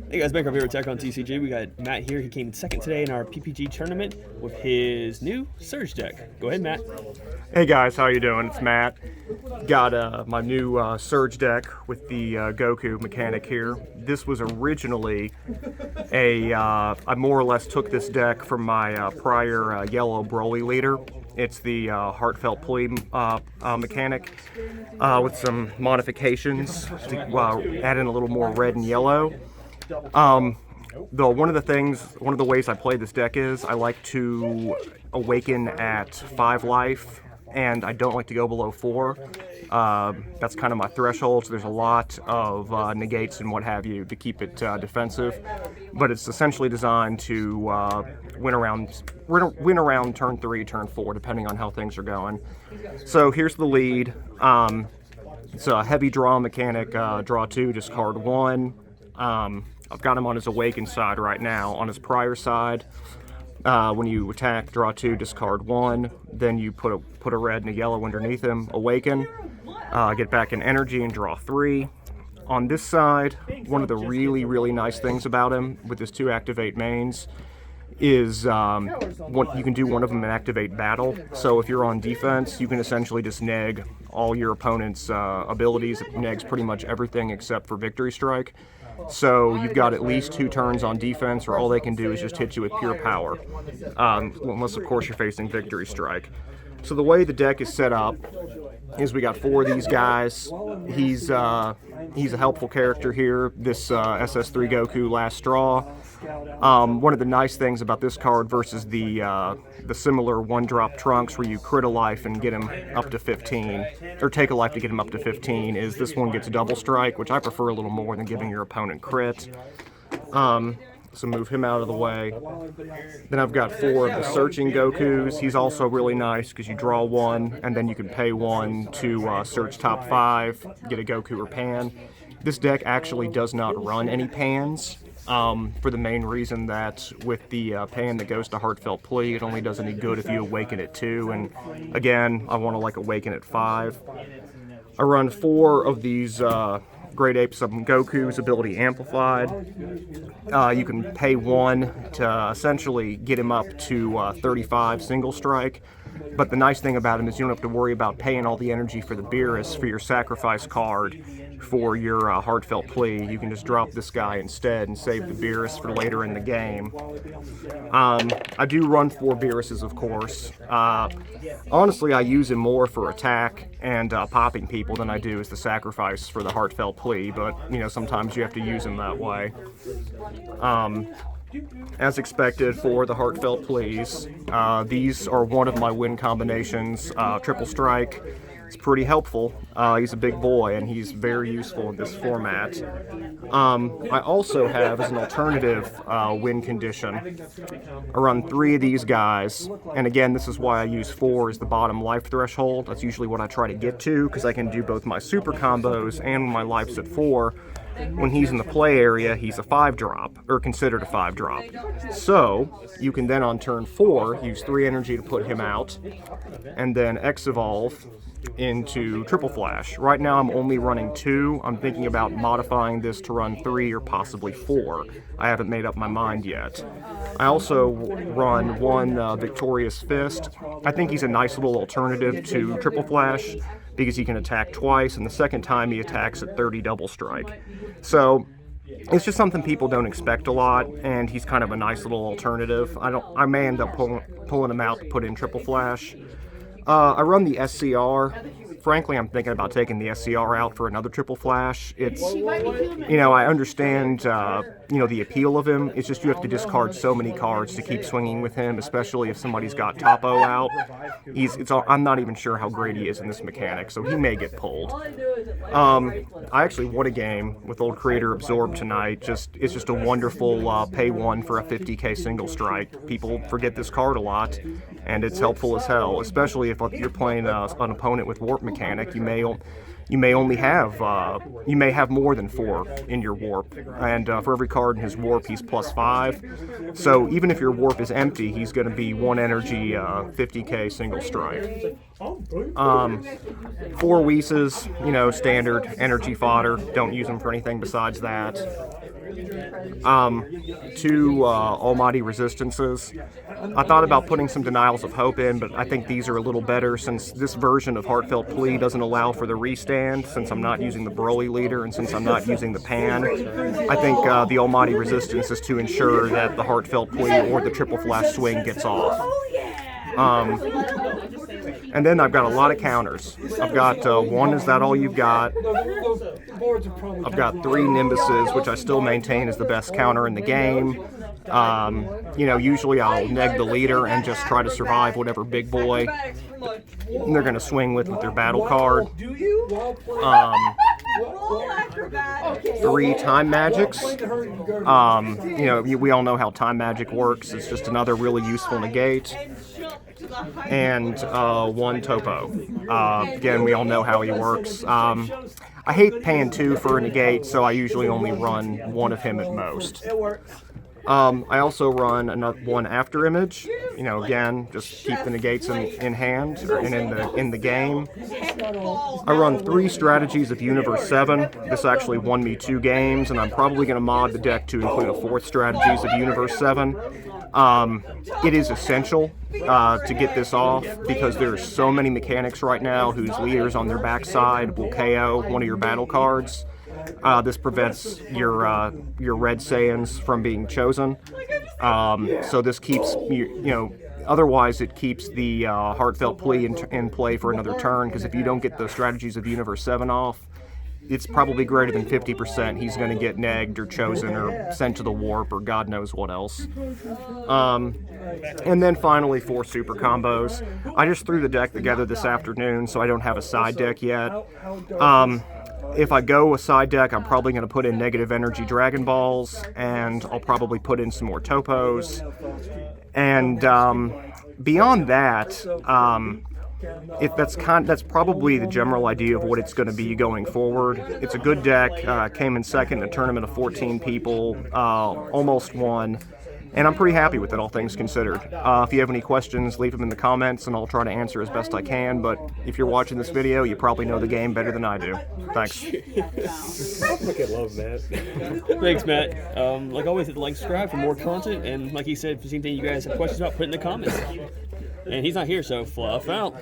Hey guys, back over here with Tech on TCG. We got Matt here. He came second today in our PPG tournament with his new Surge deck. Go ahead, Matt. Hey guys, how you doing? It's Matt. Got my new Surge deck with the Goku mechanic here. This was originally I more or less took this deck from my prior yellow Broly leader. It's the Heartfelt Plea mechanic with some modifications to add in a little more red and yellow. Though one of the ways I play this deck is I like to awaken at 5 life, and I don't like to go below 4. That's kind of my threshold, so there's a lot of negates and what have you to keep it defensive. But it's essentially designed to win around turn 3, turn 4, depending on how things are going. So here's the lead. It's a heavy draw mechanic, draw 2, discard 1. I've got him on his awakened side right now. On his prior side, when you attack, draw 2, discard 1. Then you put a red and a yellow underneath him, awaken, get back in energy and draw 3. On this side, one of the really nice things about him with his 2 activate mains is you can do one of them and activate battle. So if you're on defense, you can essentially just neg all your opponent's abilities. It negs pretty much everything except for Victory Strike. So you've got at least 2 turns on defense, or all they can do is just hit you with pure power, unless of course you're facing Victory Strike. So the way the deck is set up is we got 4 of these guys. He's a helpful character here, this SS3 Goku Last Straw. One of the nice things about this card versus the similar 1-drop Trunks where you crit a life and get him up to 15, or take a life to get him up to 15, is this one gets double strike, which I prefer a little more than giving your opponent crit. So move him out of the way. Then I've got 4 of the Searching Gokus. He's also really nice because you draw 1, and then you can pay 1 to search top 5, get a Goku or Pan. This deck actually does not run any Pans, for the main reason that with the Pan that goes to Heartfelt Plea, it only does any good if you awaken at 2, and again, I want to awaken at 5. I run 4 of these Great Apes of Goku's ability amplified. You can pay 1 to essentially get him up to 35 single strike. But the nice thing about him is you don't have to worry about paying all the energy for the Beerus for your sacrifice card for your Heartfelt Plea. You can just drop this guy instead and save the Beerus for later in the game. I do run 4 Beeruses, of course. Honestly, I use him more for attack and popping people than I do as the sacrifice for the Heartfelt Plea, but sometimes you have to use him that way. As expected for the Heartfelt Pleas, these are one of my win combinations. Triple Strike, it's pretty helpful. He's a big boy and he's very useful in this format. I also have, as an alternative win condition, I run 3 of these guys, and again, this is why I use 4 as the bottom life threshold. That's usually what I try to get to, because I can do both my super combos and when my life's at 4. When he's in the play area, he's a 5-drop, or considered a 5-drop. So, you can then on turn 4, use 3 energy to put him out, and then X-Evolve into Triple Flash. Right now I'm only running 2. I'm thinking about modifying this to run 3 or possibly 4. I haven't made up my mind yet. I also run 1 Victorious Fist. I think he's a nice little alternative to Triple Flash, because he can attack twice, and the second time he attacks at 30 double strike. So it's just something people don't expect a lot, and he's kind of a nice little alternative. I may end up pulling him out to put in Triple Flash. I run the SCR. Frankly, I'm thinking about taking the SCR out for another Triple Flash. It's, I understand, the appeal of him. It's just you have to discard so many cards to keep swinging with him, especially if somebody's got Topo out. I'm not even sure how great he is in this mechanic, so he may get pulled. I actually won a game with old Creator Absorb tonight. It's just a wonderful pay 1 for a 50k single strike. People forget this card a lot, and it's helpful as hell, especially if you're playing an opponent with Warp mechanic. You may only have more than 4 in your warp, and for every card in his warp he's +5. So even if your warp is empty, he's going to be 1 energy 50k single strike. 4 Whis, standard energy fodder. Don't use them for anything besides that. Two Almighty Resistances. I thought about putting some Denials of Hope in, but I think these are a little better since this version of Heartfelt Plea doesn't allow for the restand, since I'm not using the Broly leader and since I'm not using the Pan. I think the Almighty Resistance is to ensure that the Heartfelt Plea or the Triple Flash Swing gets off. And then I've got a lot of counters. I've got one, is that all you've got? I've got 3 Nimbuses, which I still maintain is the best counter in the game. Usually I'll neg the leader and just try to survive whatever big boy they're going to swing with their battle card. 3 Time Magics. We all know how Time Magic works. It's just another really useful negate. And 1 Topo. Again, we all know how he works. I hate paying 2 for a negate, so I usually only run 1 of him at most. I also run another 1 After Image. Again, just keep the negates in hand and in the game. I run 3 Strategies of Universe 7. This actually won me 2 games, and I'm probably going to mod the deck to include a 4th Strategies of Universe 7. It is essential to get this off because there are so many mechanics right now whose leaders on their backside will KO one of your battle cards. This prevents your red Saiyans from being chosen. So this keeps otherwise it keeps the Heartfelt Plea in play for another turn, because if you don't get the Strategies of Universe 7 off, it's probably greater than 50% he's going to get negged or chosen or sent to the warp or God knows what else. And then finally 4 super combos. I just threw the deck together this afternoon, so I don't have a side deck yet. If I go a side deck, I'm probably going to put in Negative Energy Dragon Balls, and I'll probably put in some more Topos. And beyond that, that's probably the general idea of what it's going to be going forward. It's a good deck. Came in second in a tournament of 14 people, almost won. And I'm pretty happy with it, all things considered. If you have any questions, leave them in the comments, and I'll try to answer as best I can. But if you're watching this video, you probably know the game better than I do. Thanks. I love Matt. Thanks, Matt. Like always, hit the like, subscribe for more content. And like he said, if there's anything you guys have questions about, put it in the comments. And he's not here, so fluff out.